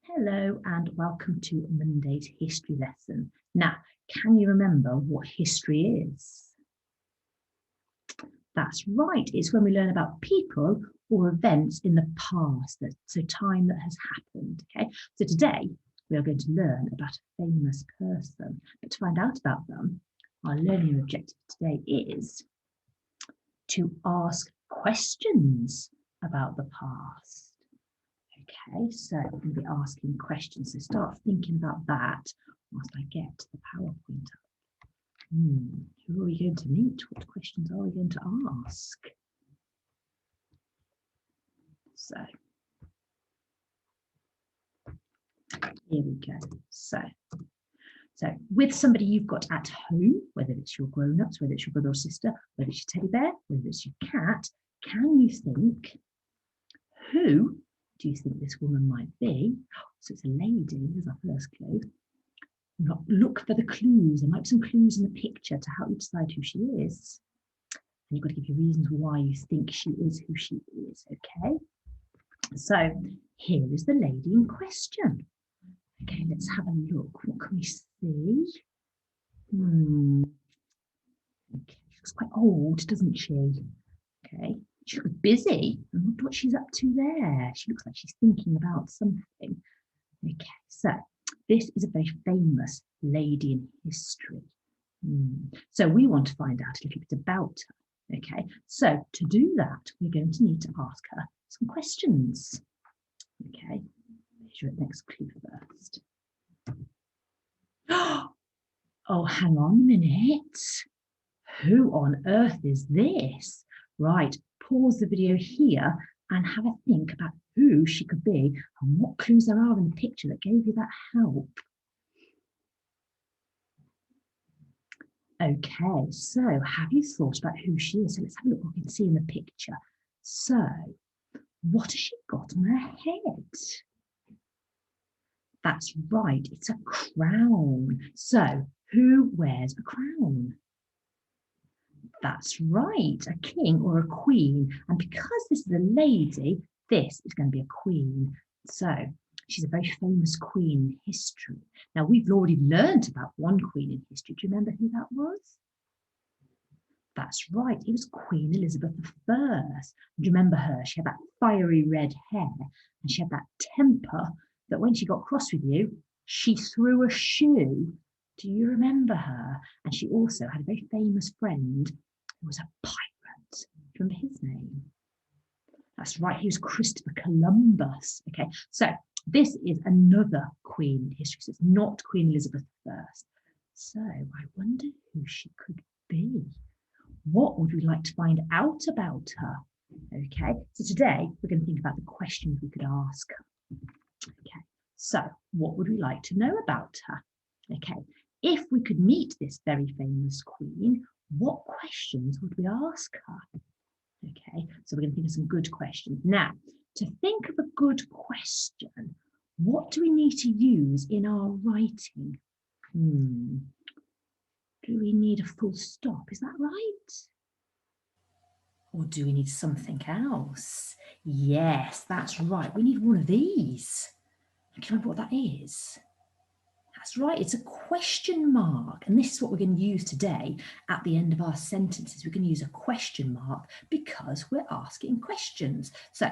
Hello and welcome to Monday's history lesson. Now, can you remember what history is? That's right, it's when we learn about people or events in the past, so time that has happened, okay? So today we are going to learn about a famous person, but to find out about them, our learning objective today is to ask questions about the past. Okay, so I'm going to be asking questions. So start thinking about that whilst I get the PowerPoint up. Who are we going to meet? What questions are we going to ask? So here we go. So with somebody you've got at home, whether it's your grown-ups, whether it's your brother or sister, whether it's your teddy bear, whether it's your cat, can you think, who do you think this woman might be? So it's a lady, here's our first clue. Look for the clues. There might be some clues in the picture to help you decide who she is. And you've got to give your reasons why you think she is who she is, okay? So here is the lady in question. Okay, let's have a look. What can we see? Okay, she looks quite old, doesn't she? Okay, she looks busy. I wonder what she's up to there. She looks like she's thinking about something. Okay, so this is a very famous lady in history. So we want to find out a little bit about her. Okay, so to do that, we're going to need to ask her some questions. Okay, here's your next clue first. Oh, hang on a minute. Who on earth is this? Right, pause the video here and have a think about who she could be and what clues there are in the picture that gave you that help. Okay, so have you thought about who she is? So let's have a look what we can see in the picture. So, what has she got on her head? That's right, it's a crown. So, who wears a crown? That's right, a king or a queen. And because this is a lady, this is going to be a queen. So, she's a very famous queen in history. Now, we've already learned about one queen in history. Do you remember who that was? That's right, it was Queen Elizabeth I. Do you remember her? She had that fiery red hair and she had that temper that when she got cross with you, she threw a shoe. Do you remember her? And she also had a very famous friend who was a pirate. Do you remember his name? That's right, he was Christopher Columbus. Okay, so this is another queen in history. So it's not Queen Elizabeth I. So I wonder who she could be. What would we like to find out about her? Okay, so today we're going to think about the questions we could ask her. Okay, so what would we like to know about her? Okay, if we could meet this very famous queen, what questions would we ask her? Okay, so we're going to think of some good questions. Now, to think of a good question, what do we need to use in our writing? Do we need a full stop? Is that right? Or do we need something else? Yes, that's right. We need one of these. Can you remember what that is? That's right, it's a question mark. And this is what we're going to use today at the end of our sentences. We're going to use a question mark because we're asking questions. So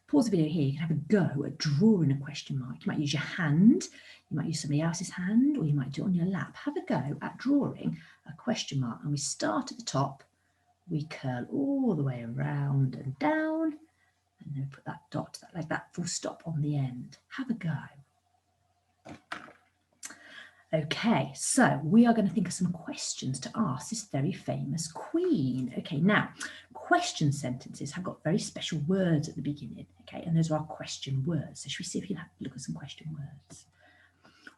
pause the video here. You can have a go at drawing a question mark. You might use your hand, you might use somebody else's hand, or you might do it on your lap. Have a go at drawing a question mark. And we start at the top, we curl all the way around and down, and then put that dot, like that full stop on the end. Have a go. Okay, so we are going to think of some questions to ask this very famous queen. Okay, now, question sentences have got very special words at the beginning, okay, and those are our question words. So should we see if we can look at some question words?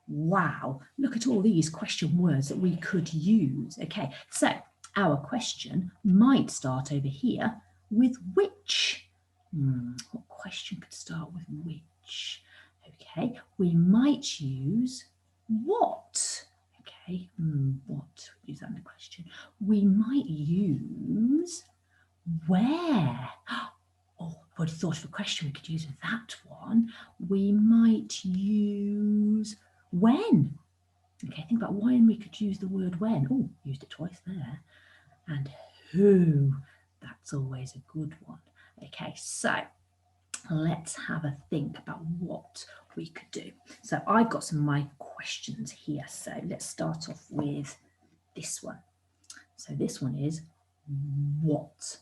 Wow, look at all these question words that we could use. Okay, so our question might start over here with which. What question could start with which? Okay, we might use what. Okay, what? Use that in the question. We might use where. Oh, already thought of a question we could use with that one. We might use when. Okay, think about when we could use the word when. Oh, used it twice there. And who. That's always a good one. Okay, so let's have a think about what we could do. So I've got some of my questions here. So let's start off with this one. So this one is what.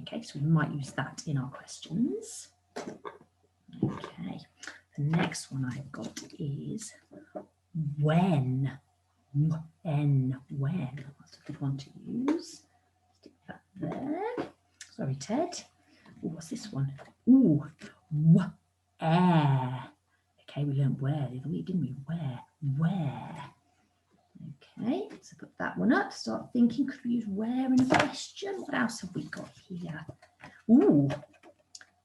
Okay, so we might use that in our questions. Okay, the next one I've got is when. When. That's a good one to use. Stick that there. Sorry, Ted. Ooh, what's this one? Ooh, where. Okay, we learned where the other week, didn't we? Where. Okay, so put that one up. Start thinking, could we use where in a question? What else have we got here? Ooh,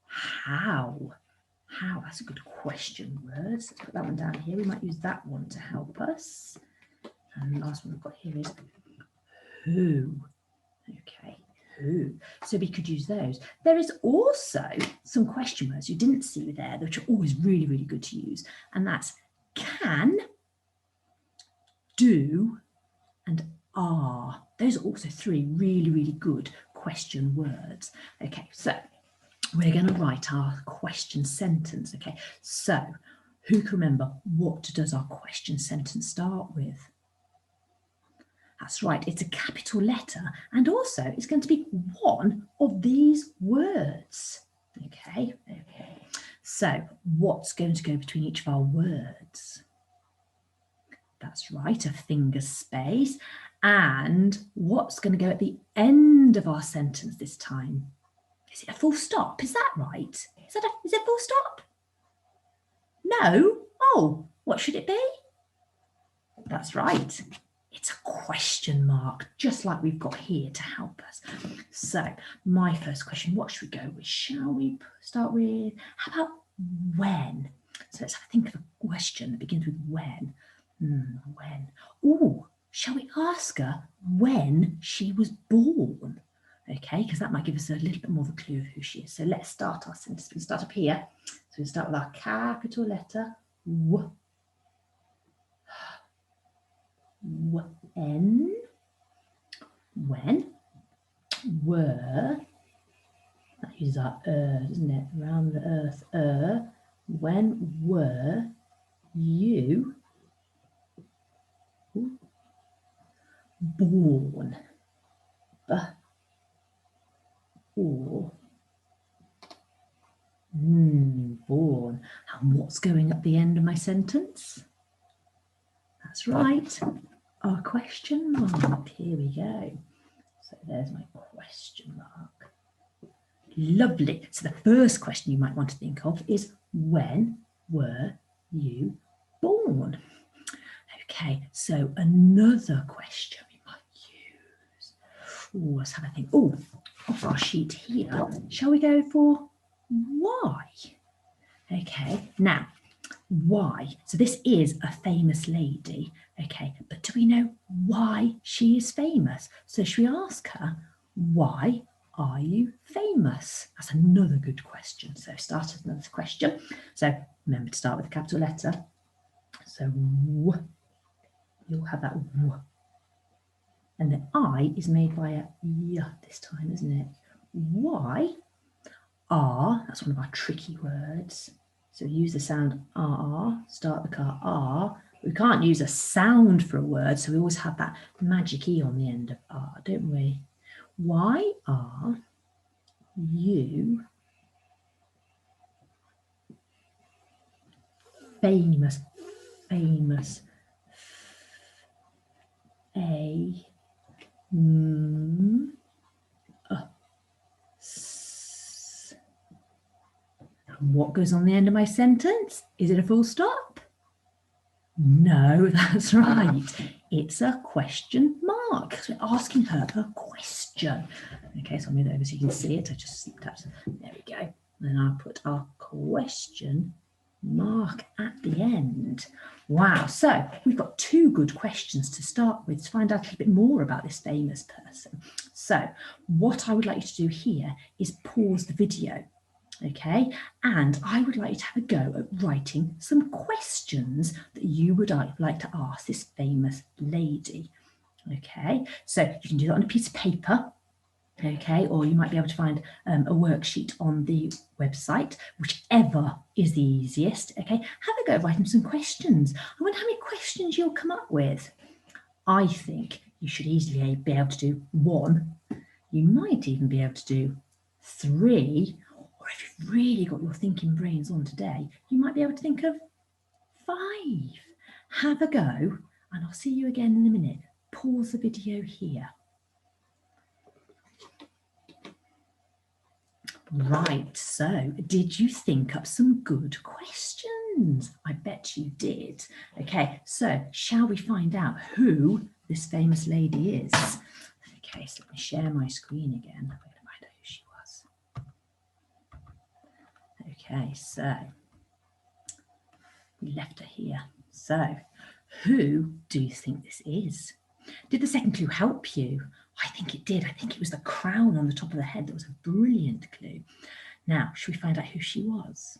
how. How, that's a good question word. Let's put that one down here. We might use that one to help us. And the last one we've got here is who. Okay, who. So we could use those. There is also some question words you didn't see there, which are always really, really good to use. And that's can, do, and are. Those are also three really, really good question words. Okay, so we're going to write our question sentence. Okay, so who can remember what does our question sentence start with? That's right, it's a capital letter, and also it's going to be one of these words. Okay, so what's going to go between each of our words? That's right, a finger space. And what's going to go at the end of our sentence this time? Is it a full stop? Is that right? Is it full stop? No? Oh, what should it be? That's right. It's a question mark, just like we've got here to help us. So my first question, what should we go with? Shall we start with, how about when? So let's think of a question that begins with when. When? Oh, shall we ask her when she was born? Okay, because that might give us a little bit more of a clue of who she is. So let's start our sentence. We'll start up here. So we'll start with our capital letter W. When, were, that uses our doesn't it? Around the earth, when were you born? Born. And what's going at the end of my sentence? That's right, our question mark. Here we go. So there's my question mark. Lovely. So the first question you might want to think of is when were you born? Okay, so another question we might use. Oh, let's have a think. Oh, off our sheet here. Shall we go for why? Okay, now why? So this is a famous lady. Okay, but do we know why she is famous? So should we ask her, why are you famous? That's another good question. So start with another question. So remember to start with a capital letter. So w, you'll have that w. And the I is made by a y this time, isn't it? Why are, that's one of our tricky words. So use the sound R, start the car R. We can't use a sound for a word, so we always have that magic E on the end of R, don't we? Why are you famous? Famous. And what goes on the end of my sentence? Is it a full stop? No, that's right. It's a question mark. So we're asking her a question. Okay, so I'll move it over so you can see it. I just slipped out. There we go. Then I'll put our question mark at the end. Wow, so we've got two good questions to start with to find out a little bit more about this famous person. So what I would like you to do here is pause the video. Okay, and I would like you to have a go at writing some questions that you would like to ask this famous lady. Okay, so you can do that on a piece of paper. Okay, or you might be able to find a worksheet on the website, whichever is the easiest. Okay, have a go at writing some questions. I wonder how many questions you'll come up with. I think you should easily be able to do 1. You might even be able to do 3, or if you've really got your thinking brains on today, you might be able to think of 5. Have a go, and I'll see you again in a minute. Pause the video here. Right, so did you think up some good questions? I bet you did. Okay, so shall we find out who this famous lady is? Okay, so let me share my screen again. I'm going to find out who she was. Okay, so we left her here. So who do you think this is? Did the second clue help you? I think it did. I think it was the crown on the top of the head that was a brilliant clue. Now, should we find out who she was?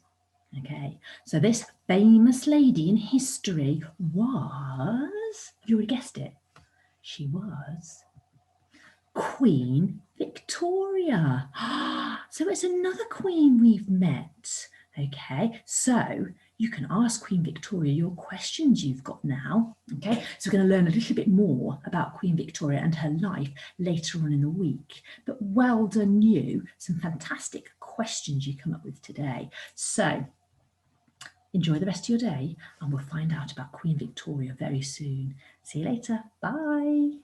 Okay, so this famous lady in history was, have you already guessed it? She was Queen Victoria. So it's another queen we've met. Okay, so you can ask Queen Victoria your questions you've got now. Okay, so we're going to learn a little bit more about Queen Victoria and her life later on in the week. But well done you, some fantastic questions you come up with today. So enjoy the rest of your day and we'll find out about Queen Victoria very soon. See you later. Bye.